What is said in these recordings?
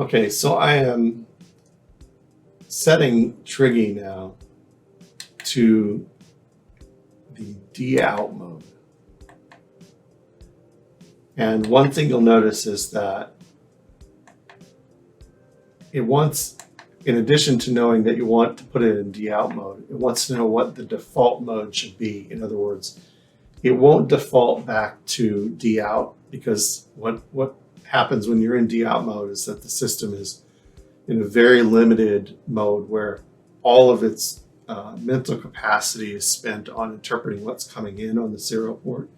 Okay, so I am setting Triggy now to the DOUT mode. And one thing you'll notice is that it wants, in addition to knowing that you want to put it in DOUT mode, it wants to know what the default mode should be. In other words, it won't default back to DOUT, because what happens when you're in DOUT mode is that the system is in a very limited mode where all of its mental capacity is spent on interpreting what's coming in on the serial port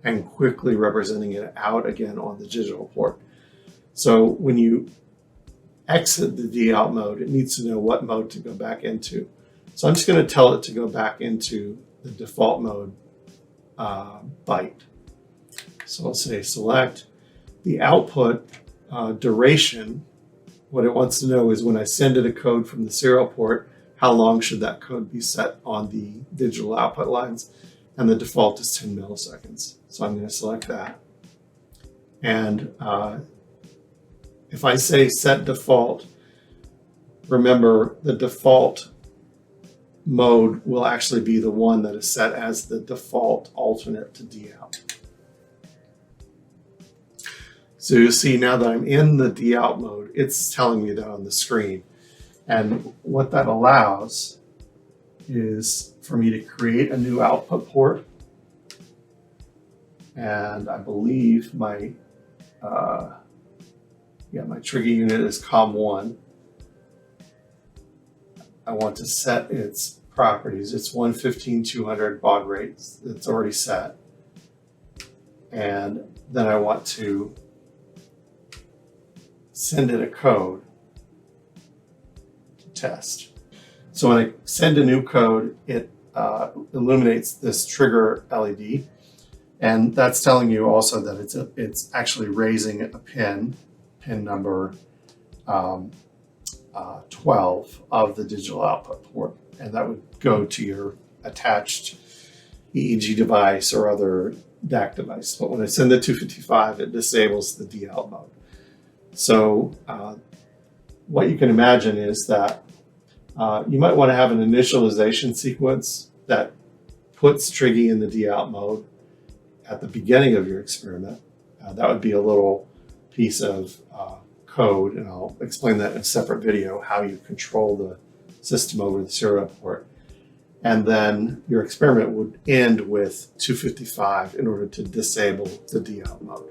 and quickly representing it out again on the digital port. So when you exit the DOUT mode, it needs to know what mode to go back into. So I'm just going to tell it to go back into the default mode byte. So I'll say select the output duration. What it wants to know is when I send it a code from the serial port, how long should that code be set on the digital output lines? And the default is 10 milliseconds. So I'm going to select that. And if I say set default, remember the default mode will actually be the one that is set as the default alternate to DOUT. So you see now that I'm in the DOUT mode, it's telling me that on the screen. And what that allows is for me to create a new output port. And I believe my Triggy unit is COM1. I want to set its properties. It's 115/200 baud rate. It's already set. And then I want to send it a code to test. So when I send a new code, it illuminates this trigger LED. And that's telling you also that it's actually raising a pin number 12 of the digital output port. And that would go to your attached EEG device or other DAC device. But when I send the 255, it disables the DOUT mode. So what you can imagine is that you might want to have an initialization sequence that puts Triggy in the DOUT mode at the beginning of your experiment. That would be a little piece of code, and I'll explain that in a separate video, how you control the system over the serial port. And then your experiment would end with 255 in order to disable the DOUT mode.